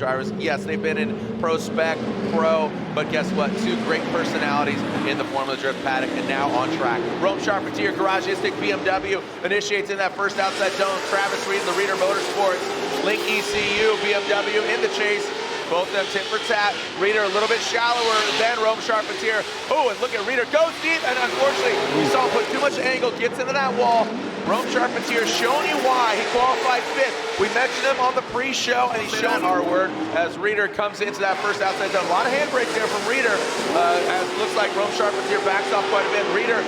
drivers. Yes, they've been in pro spec, pro, but guess what? Two great personalities in the Formula Drift paddock and now on track. Rome Charpentier, Garagistic, BMW initiates in that first outside zone. Travis Reed and the Reader Motorsports, Link ECU, BMW in the chase. Both of them tit for tat. Reader a little bit shallower than Rome Charpentier. Oh, and look at Reader, goes deep, and unfortunately, we saw him put too much angle, gets into that wall. Rome Charpentier showing you why he qualified 5th. We mentioned him on the pre-show, and he's shown our word as Reader comes into that first outside zone. A lot of handbrake there from Reader, as it looks like Rome Charpentier backs off quite a bit. Reader,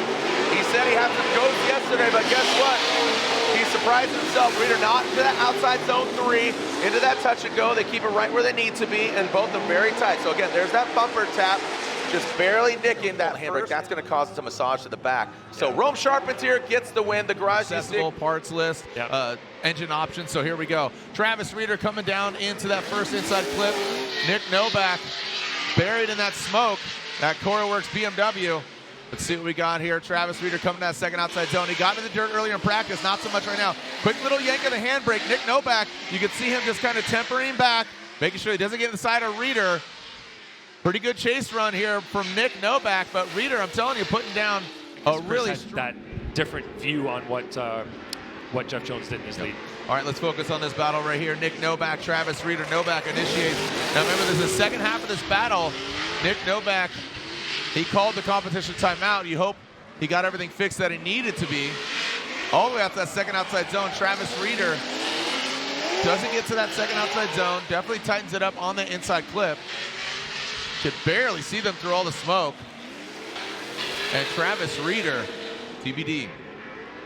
he said he had some ghosts yesterday, but guess what? He surprised himself. Reader not into that outside zone 3, into that touch and go. They keep it right where they need to be, and both of them very tight. So again, there's that bumper tap, just barely nicking that handbrake. That's going to cause it to massage to the back. So Rome Charpentier gets the win. The garage accessible parts list, engine options. So here we go. Travis Reader coming down into that first inside clip. Nick Novak buried in that smoke. That CoreWorks BMW. Let's see what we got here. Travis Reader coming to that second outside zone. He got into the dirt earlier in practice, not so much right now. Quick little yank of the handbrake. Nick Novak, you can see him just kind of tempering back, making sure he doesn't get in the side of Reader. Pretty good chase run here from Nick Novak, but Reader, I'm telling you, putting down a really that different view on what Jeff Jones did in his lead. All right, let's focus on this battle right here. Nick Novak, Travis Reader. Novak initiates. Now remember, this is the second half of this battle. Nick Novak, he called the competition timeout. You hope he got everything fixed that he needed to be. All the way out to that second outside zone. Travis Reader doesn't get to that second outside zone. Definitely tightens it up on the inside clip. Could barely see them through all the smoke. And Travis Reader, TBD.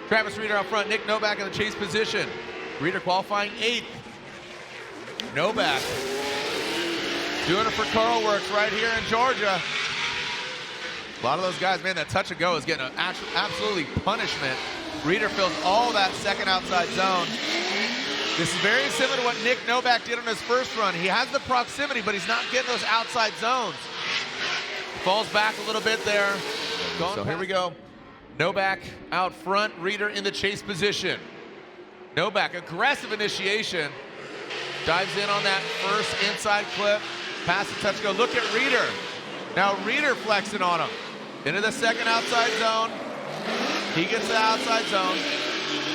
Travis Reader out front, Nick Novak in the chase position. Reader qualifying 8th. Novak doing it for CoreWorks right here in Georgia. A lot of those guys, man, that touch and go is getting an absolutely punishment. Reader fills all that second outside zone. This is very similar to what Nick Novak did on his first run. He has the proximity, but he's not getting those outside zones. Falls back a little bit there. So here we go. Novak out front, Reader in the chase position. Novak, aggressive initiation. Dives in on that first inside clip. Pass the touch go. Look at Reader. Now Reader flexing on him. Into the second outside zone. He gets the outside zone.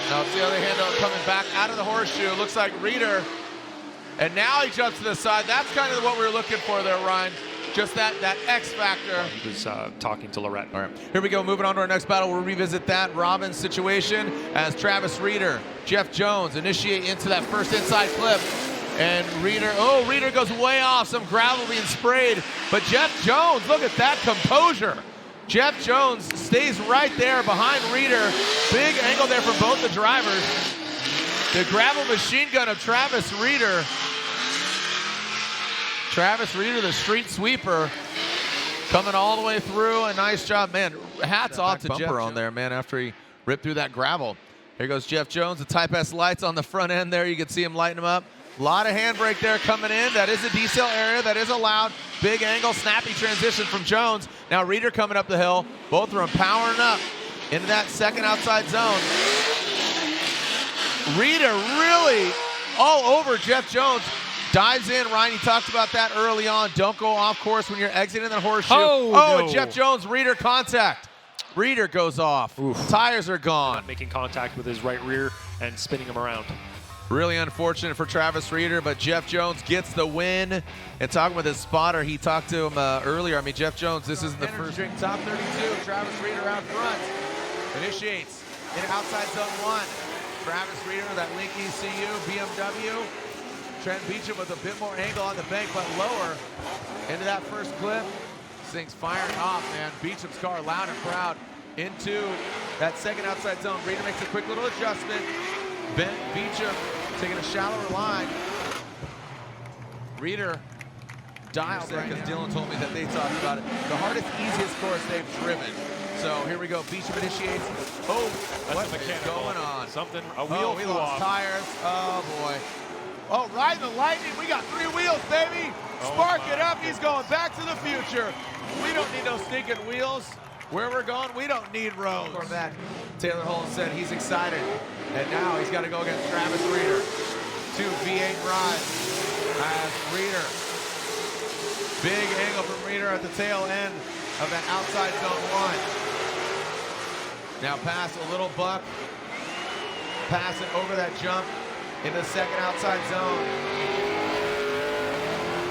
Now it's the other hand coming back out of the horseshoe. Looks like Reader. And now he jumps to the side. That's kind of what we were looking for there, Ryan. Just that X factor. He was talking to Lorette. All right, here we go. Moving on to our next battle. We'll revisit that Robbins situation as Travis Reader, Jeff Jones initiate into that first inside clip. And Reader goes way off. Some gravel being sprayed. But Jeff Jones, look at that composure. Jeff Jones stays right there behind Reader. Big angle there for both the drivers. The gravel machine gun of Travis Reader. Travis Reader, the street sweeper, coming all the way through. A nice job, man. Hats off to Jeff on there, man, after he ripped through that gravel. Here goes Jeff Jones, the Type S lights on the front end there. You can see him lighting them up. A lot of handbrake there coming in. That is a decel area. That is allowed. Big angle, snappy transition from Jones. Now Reader coming up the hill. Both of them powering up into that second outside zone. Reader really all over Jeff Jones. Dives in, Ryan, you talked about that early on. Don't go off course when you're exiting the horseshoe. No. And Jeff Jones, Reader contact. Reader goes off. Oof. Tires are gone. Not making contact with his right rear and spinning him around. Really unfortunate for Travis Reader, but Jeff Jones gets the win. And talking with his spotter, he talked to him earlier. I mean, Jeff Jones, this isn't the first. Drink top 32, Travis Reader out front. Initiates in outside zone 1. Travis Reader, that Link ECU, BMW. Trenton Beechum with a bit more angle on the bank, but lower into that first clip. This thing's firing off, man. Beecham's car loud and proud into that second outside zone. Reader makes a quick little adjustment. Beechum taking a shallower line. Reader dialed right because Dylan told me that they talked about it. The hardest, easiest course they've driven. So here we go. Beecham initiates. Oh, what's going on? Something, a wheel we lost tires. Oh, boy. Oh, riding the lightning. We got 3 wheels, baby. Spark it up. He's going back to the future. We don't need no stinking wheels. Where we're going, we don't need roads. For that, Taylor Holmes said he's excited. And now he's got to go against Travis Reader. 2 V8 rides as Reader Big angle from Reeder at the tail end of that outside zone one. Now pass a little buck. Pass it over that jump in the second outside zone.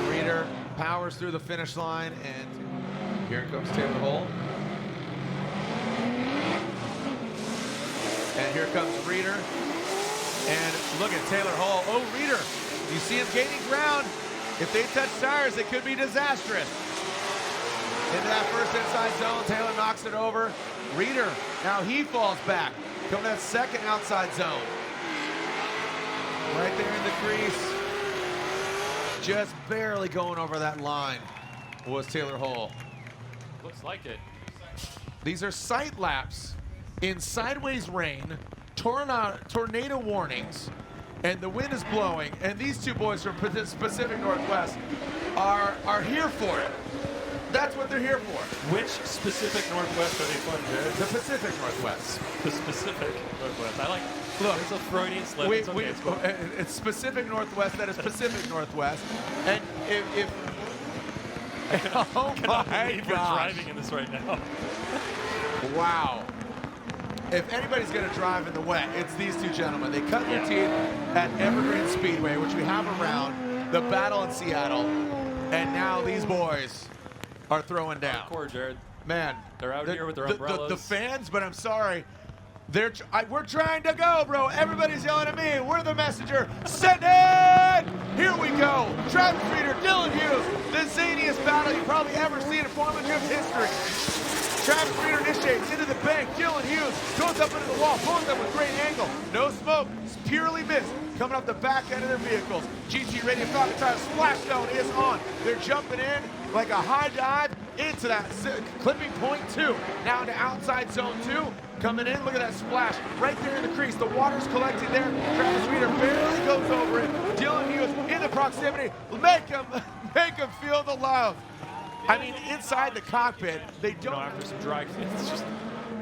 Reeder powers through the finish line, and here comes Taylor Hole. And here comes Reeder. And look at Taylor Hall. Oh, Reeder. You see him gaining ground. If they touch tires, it could be disastrous. Into that first inside zone, Taylor knocks it over. Reeder, now he falls back. Coming that second outside zone. Right there in the crease. Just barely going over that line was Taylor Hall. Looks like it. These are sight laps in sideways rain, tornado warnings, and the wind is blowing, and these two boys from Pacific Northwest are here for it. That's what they're here for. Which specific Northwest are they from, Jared? The Pacific Northwest. The specific Northwest. I like. Look, it's a Freudian slip. It's okay, it's cool. It's Pacific Northwest. That is Pacific Northwest. And if oh my We're gosh! driving in this right now. Wow. If anybody's going to drive in the wet, it's these two gentlemen. They cut their teeth at Evergreen Speedway, which we have around, the battle in Seattle, and now these boys are throwing down. Hardcore, Jared. Man, They're out here with their umbrellas. The fans, but I'm sorry, we're trying to go, bro. Everybody's yelling at me. We're the messenger. Send it! Here we go. Travis Reeder, Dylan Hughes, the zaniest battle you've probably ever seen in Formula Drift history. Travis Reeder initiates into the bank. Dylan Hughes goes up into the wall, pulls them with great angle. No smoke, it's purely mist. Coming up the back end of their vehicles. GT Radio Falcon Tire splash zone is on. They're jumping in like a high dive into that clipping point 2. Now into outside zone 2. Coming in, look at that splash right there in the crease. The water's collecting there. Travis Reeder barely goes over it. Dylan Hughes in the proximity. Make him feel the love. I mean, inside the cockpit, they don't. After some dry, it's just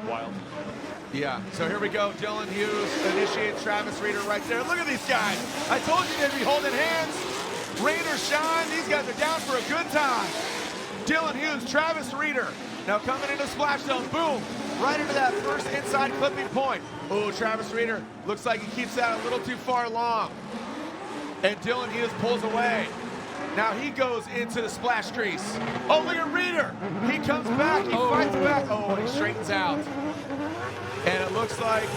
wild. Yeah, so here we go. Dylan Hughes initiates Travis Reeder right there. Look at these guys. I told you they'd be holding hands. Rain or shine, these guys are down for a good time. Dylan Hughes, Travis Reeder. Now coming into splash zone, boom. Right into that first inside clipping point. Oh, Travis Reeder looks like he keeps that a little too far long. And Dylan Hughes pulls away. Now he goes into the splash crease. Oh, look at Reeder. He comes back, he fights back. Oh, and he straightens out. And it looks like,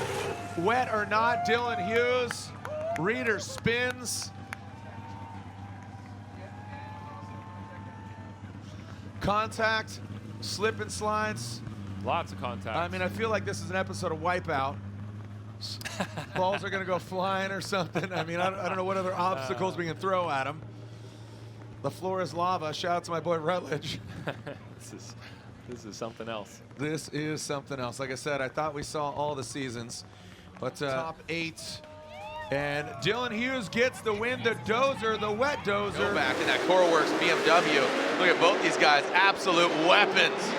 wet or not, Dylan Hughes. Reeder spins. Contact, slip and slides. Lots of contact. I mean, I feel like this is an episode of Wipeout. Balls are going to go flying or something. I mean, I don't know what other obstacles we can throw at them. The floor is lava. Shout out to my boy Rutledge. This is something else. This is something else. Like I said, I thought we saw all the seasons, but top 8. And Dylan Hughes gets the win, the dozer, the wet dozer. Novak in that CoreWorks BMW. Look at both these guys, absolute weapons.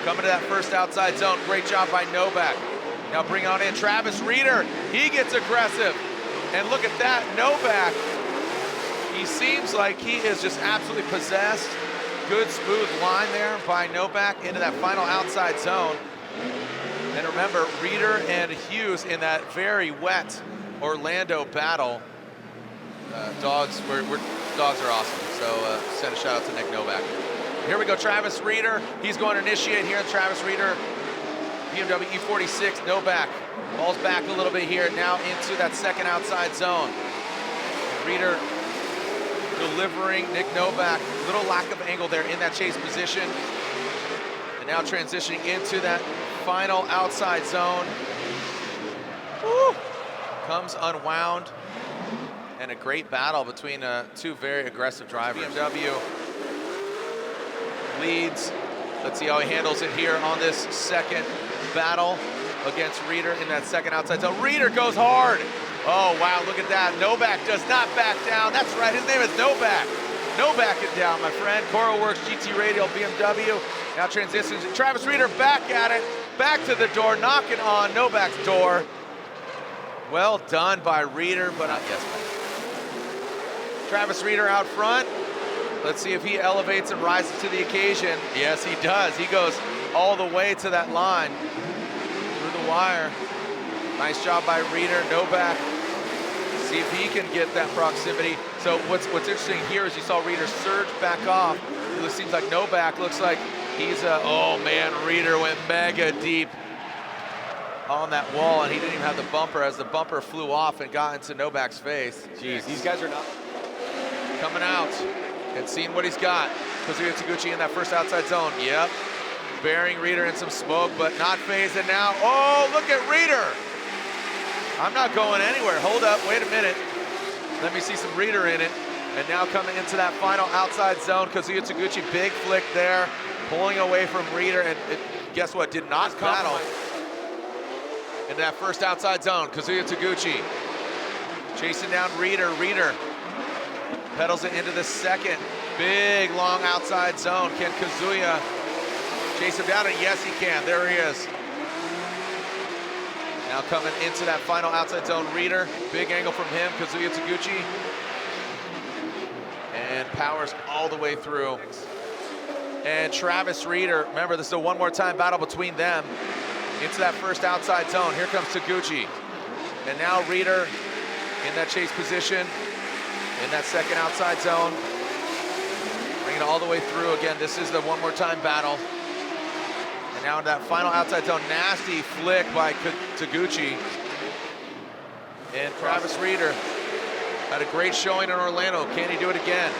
Coming to that first outside zone. Great job by Novak. Now bring on in Travis Reeder. He gets aggressive. And look at that, Novak. He seems like he is just absolutely possessed. Good smooth line there by Novak into that final outside zone. And remember, Reeder and Hughes in that very wet Orlando battle. Dogs are awesome. So send a shout out to Nick Novak. Here we go, Travis Reeder. He's going to initiate here. Travis Reeder, BMW E46, Novak. Falls back a little bit here, now into that second outside zone. Reeder delivering Nick Novak. Little lack of angle there in that chase position. And now transitioning into that final outside zone. Woo! Comes unwound. And a great battle between two very aggressive drivers. BMW leads. Let's see how he handles it here on this second battle against Reeder in that second outside zone. Reeder goes hard. Oh, wow, look at that. Novak does not back down. That's right, his name is Novak. No backing down, my friend. CoreWorks GT Radial BMW. Now transitions. Travis Reeder back at it. Back to the door, knocking on Novak's door. Well done by Reeder, but yes, Travis Reeder out front. Let's see if he elevates and rises to the occasion. Yes, he does. He goes all the way to that line, through the wire. Nice job by Reeder. Novak, see if he can get that proximity. So what's interesting here is you saw Reeder surge back off. It seems like Novak looks like he's oh man, Reeder went mega deep on that wall, and he didn't even have the bumper as the bumper flew off and got into Novak's face. Jeez, these guys are not coming out and seeing what he's got. Kazuya Taguchi in that first outside zone. Yep. Burying Reeder in some smoke, but not phasing now. Oh, look at Reeder. I'm not going anywhere. Hold up, wait a minute. Let me see some Reeder in it. And now coming into that final outside zone, Kazuya Taguchi, big flick there, pulling away from Reeder, and guess what, did not battle in that first outside zone. Kazuya Taguchi chasing down Reeder. Reeder pedals it into the second. Big, long outside zone. Can Kazuya chase him down? And yes, he can. There he is. Now coming into that final outside zone, Reeder. Big angle from him, Kazuya Taguchi. And powers all the way through. And Travis Reeder, remember, this is a one more time battle between them. Into that first outside zone. Here comes Taguchi. And now Reeder in that chase position, in that second outside zone. Bringing it all the way through. Again, this is the one more time battle. And now in that final outside zone, nasty flick by Taguchi. And Travis Reeder had a great showing in Orlando. Can he do it again?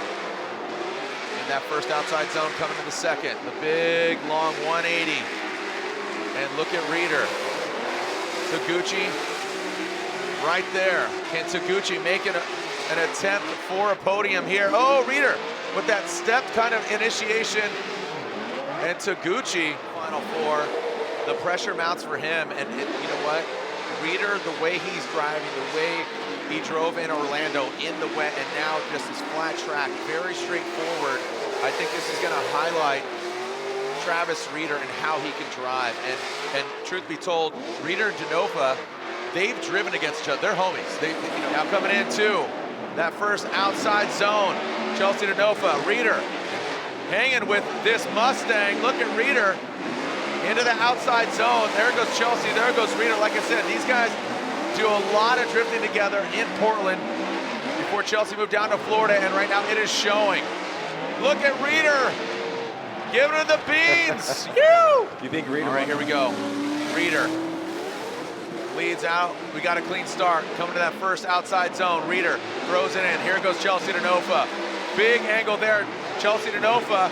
In that first outside zone coming to the second. The big, long 180. And look at Reeder. Taguchi right there. Can Taguchi make an attempt for a podium here? Oh, Reeder with that step kind of initiation. And Taguchi, final four. The pressure mounts for him. And you know what? Reeder, the way he's driving, the way he drove in Orlando in the wet, and now just this flat track, very straightforward. I think this is going to highlight Travis Reeder and how he can drive. And truth be told, Reeder and Denofa, they've driven against each other. They're homies. Now coming into that first outside zone, Chelsea Denofa, Reeder hanging with this Mustang. Look at Reeder into the outside zone. There goes Chelsea, there goes Reeder. Like I said, these guys do a lot of drifting together in Portland before Chelsea moved down to Florida, and right now it is showing. Look at Reeder, giving it the beans. You think Reeder? All right, here we go. Reeder leads out. We got a clean start. Coming to that first outside zone. Reeder throws it in. Here goes Chelsea Denofa. Big angle there. Chelsea Denofa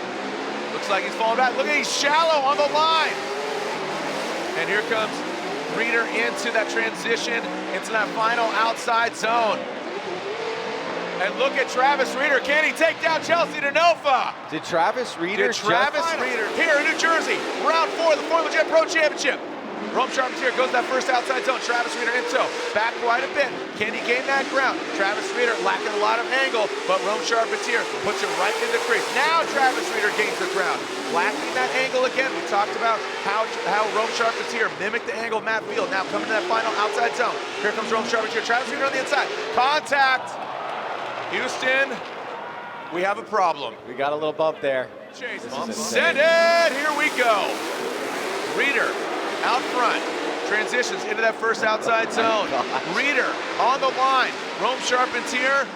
looks like he's falling back. Look at, he's shallow on the line. And here comes Reeder into that transition, into that final outside zone. And look at Travis Reeder. Can he take down Chelsea Denofa? Did Travis Reeder here in New Jersey, round 4 of the Formula Jet Pro Championship. Rome Charp here goes that first outside zone. Travis Reeder into back quite a bit. Can he gain that ground? Travis Reeder lacking a lot of angle, but Rome Charp here puts it right in the crease. Now Travis Reeder gains the ground. Lacking that angle again. We talked about how Rome Charp here mimicked the angle of Matt Field. Now coming to that final outside zone. Here comes Rome Charp here. Travis Reeder on the inside. Contact. Houston, we have a problem. We got a little bump there. Chase, send it. Here we go. Reeder out front, transitions into that first outside zone. Reeder on the line. Rome Charpentier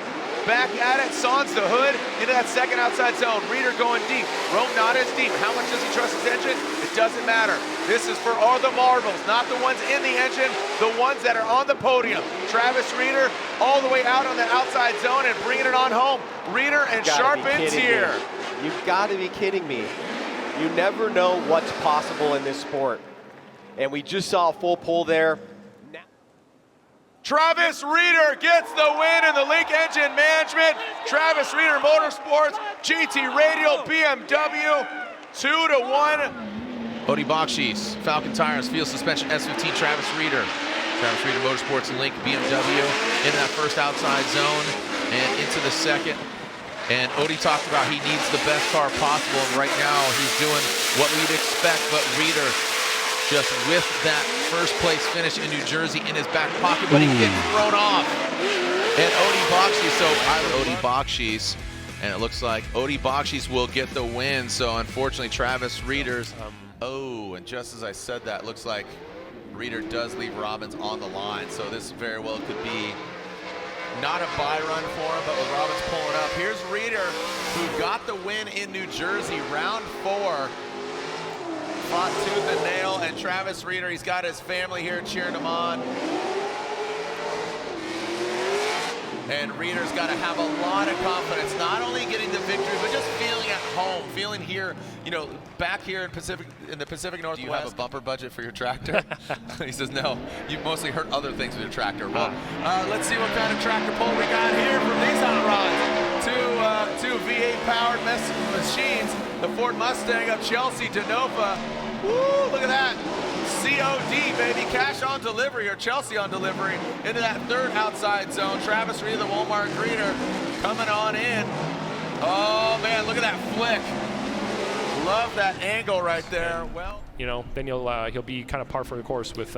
back at it, Sans the hood into that second outside zone. Reeder going deep. Rome not as deep. How much does he trust his engine? It doesn't matter. This is for all the marbles, not the ones in the engine, the ones that are on the podium. Travis Reeder all the way out on the outside zone and bringing it on home. Reeder and Charpentier. You've got to be kidding me. You never know what's possible in this sport. And we just saw a full pull there. Travis Reeder gets the win in the Link Engine Management. Travis Reeder Motorsports, GT Radial, BMW, 2-1. Bakchis, Falcon Tires, Field Suspension, S15, Travis Reeder. Travis Reeder Motorsports and Link BMW in that first outside zone and into the second. And Odie talked about he needs the best car possible, and right now he's doing what we'd expect, but Reeder just with that first place finish in New Jersey in his back pocket, but he's getting thrown off. And Odie Bakchis, so Odie Bakchis And it looks like Bakchis will get the win. So unfortunately, Travis Reeder's. Oh, and just as I said that, looks like Reeder does leave Robbins on the line. So this very well could be not a buy run for him, but with Robbins pulling up. Here's Reeder, who got the win in New Jersey, round 4. Fought tooth and nail, and Travis Reeder, he's got his family here cheering him on. And Reeder's got to have a lot of confidence, not only getting the victory, but just feeling at home, feeling here, you know, back here in the Pacific Northwest. Do you have a bumper budget for your tractor? He says, no, you mostly hurt other things with your tractor. Well, let's see what kind of tractor pull we got here from these hot rods. Two V8-powered machines. The Ford Mustang of Chelsea, Denofa. Woo, look at that. COD, baby, cash on delivery, or Chelsea on delivery, into that third outside zone. Travis Reeder, the Walmart greeter, coming on in. Oh, man, look at that flick. Love that angle right there. Well, you know, then he'll be kind of par for the course with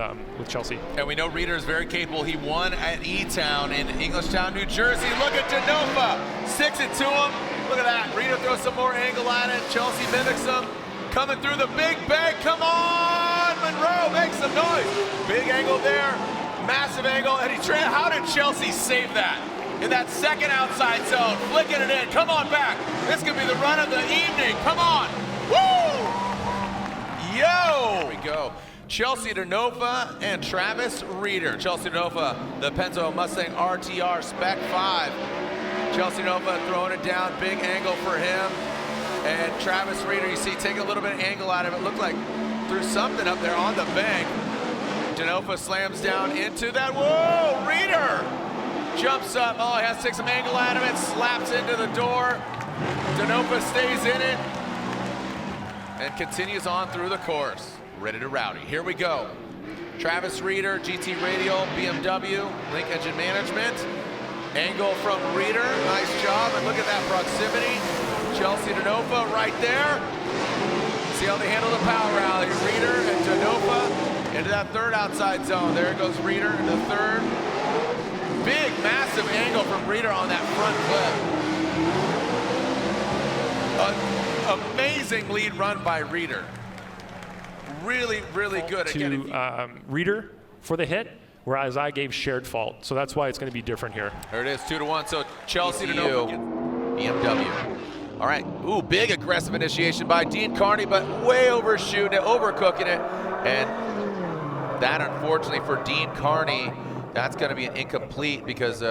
Chelsea. And we know Reeder is very capable. He won at E-Town in Englishtown, New Jersey. Look at Denofa, 6 it to him. Look at that. Reeder throws some more angle at it. Chelsea mimics him. Coming through the big bag. Come on, Monroe, make some noise. Big angle there, massive angle, and how did Chelsea save that? In that second outside zone, flicking it in. Come on back. This could be the run of the evening. Come on. Woo! Yo! Here we go. Chelsea Denofa and Travis Reeder. Chelsea Denofa, the Penzo Mustang RTR Spec 5. Chelsea Denofa throwing it down, big angle for him. And Travis Reeder, you see, taking a little bit of angle out of it. Looked like threw something up there on the bank. Denofa slams down into that. Whoa, Reeder jumps up. Oh, he has to take some angle out of it. Slaps into the door. Denofa stays in it and continues on through the course. Ready to rowdy. Here we go. Travis Reeder, GT Radial, BMW, Link Engine Management. Angle from Reeder, nice job. And look at that proximity. Chelsea Denofa right there. See how they handle the power rally. Reeder and Denofa into that third outside zone. There goes Reeder in the third. Big, massive angle from Reeder on that front clip. Amazing lead run by Reeder. Really, really good. To Reeder for the hit, whereas I gave shared fault. So that's why it's going to be different here. There it is, 2-1. So Chelsea Denofa, BMW. All right, ooh, big aggressive initiation by Dean Kearney, but way overshooting it, overcooking it. And that, unfortunately, for Dean Kearney, that's going to be an incomplete because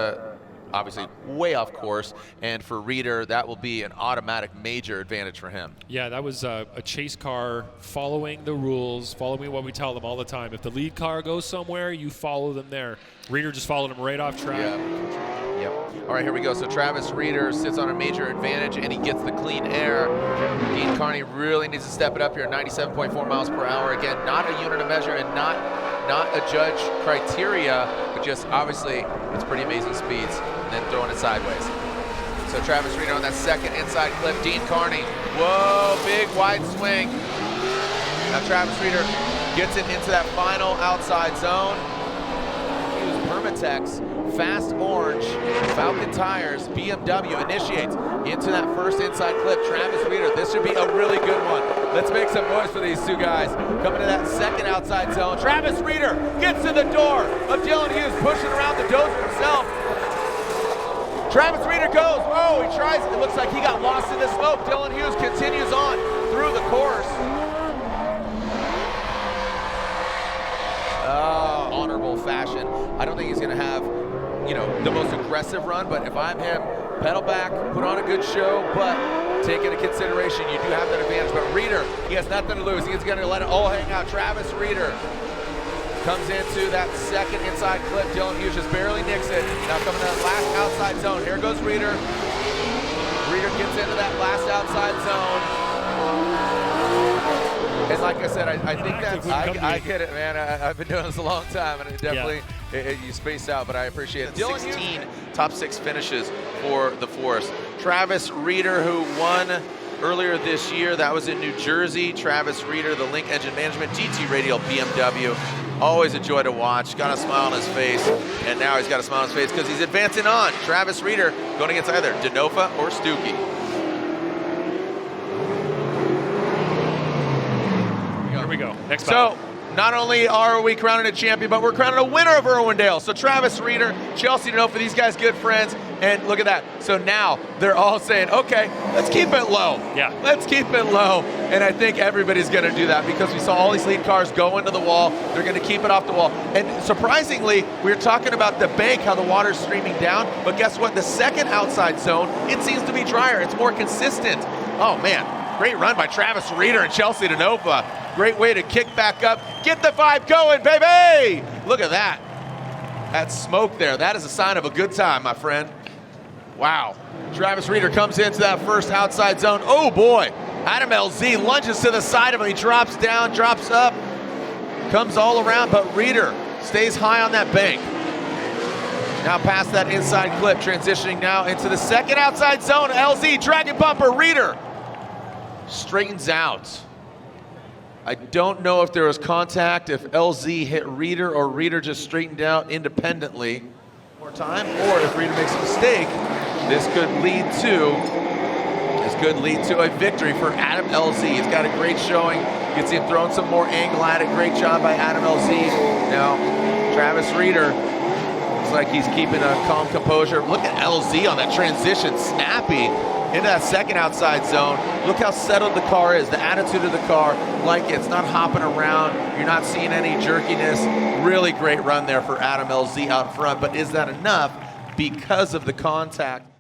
obviously way off course. And for Reeder, that will be an automatic major advantage for him. Yeah, that was a chase car following the rules, following what we tell them all the time. If the lead car goes somewhere, you follow them there. Reeder just followed him right off track. Yeah. Yep. All right, here we go. So Travis Reeder sits on a major advantage, and he gets the clean air. Dean Kearney really needs to step it up here, 97.4 miles per hour. Again, not a unit of measure and not a judge criteria, but just obviously it's pretty amazing speeds, and then throwing it sideways. So Travis Reeder on that second inside clip. Dean Kearney, whoa, big wide swing. Now Travis Reeder gets it into that final outside zone. Hughes Permatex. Fast orange, Falcon tires, BMW initiates into that first inside clip. Travis Reeder, this should be a really good one. Let's make some noise for these two guys. Coming to that second outside zone. Travis Reeder gets to the door of Dylan Hughes, pushing around the dozer himself. Travis Reeder goes, oh, he tries, it looks like he got lost in the smoke. Dylan Hughes continues on through the course. Honorable fashion. I don't think he's gonna have, you know, the most aggressive run, but if I'm him, pedal back, put on a good show, but take into consideration you do have that advantage. But Reeder, he has nothing to lose. He's gonna let it all hang out. Travis Reeder comes into that second inside clip. Dylan Hughes just barely nicks it. Now coming to that last outside zone. Here goes Reeder. Reeder gets into that last outside zone. And like I said, I think that's, I get it, man. I've been doing this a long time, and it definitely, you space out, but I appreciate it. 16 top 6 finishes for the Force. Travis Reeder, who won earlier this year, that was in New Jersey. Travis Reeder, the Link Engine Management, GT Radial BMW. Always a joy to watch. Got a smile on his face, and now he's got a smile on his face because he's advancing on. Travis Reeder going against either Denofa or Stuckey. Here we go. Next battle. So, not only are we crowning a champion, but we're crowning a winner of Irwindale. So Travis Reeder, Chelsea Denofa, these guys good friends, and look at that. So now they're all saying, okay, let's keep it low. Yeah. Let's keep it low. And I think everybody's going to do that because we saw all these lead cars go into the wall. They're going to keep it off the wall. And surprisingly, we were talking about the bank, how the water's streaming down, but guess what? The second outside zone, it seems to be drier. It's more consistent. Oh man. Great run by Travis Reeder and Chelsea Denofa. Great way to kick back up. Get the vibe going, baby! Look at that. That smoke there. That is a sign of a good time, my friend. Wow. Travis Reeder comes into that first outside zone. Oh, boy. Adam LZ lunges to the side of him. He drops down, drops up, comes all around, but Reeder stays high on that bank. Now past that inside clip, transitioning now into the second outside zone. LZ, dragon bumper, Reeder straightens out. I don't know if there was contact, if LZ hit Reeder or Reeder just straightened out independently. More time, or if Reeder makes a mistake, this could lead to a victory for Adam LZ. He's got a great showing. You can see him throwing some more angle at it. Great job by Adam LZ. Now, Travis Reeder looks like he's keeping a calm composure. Look at LZ on that transition, snappy into that second outside zone. Look how settled the car is, the attitude of the car, like it's not hopping around. You're not seeing any jerkiness. Really great run there for Adam LZ out front, but is that enough because of the contact?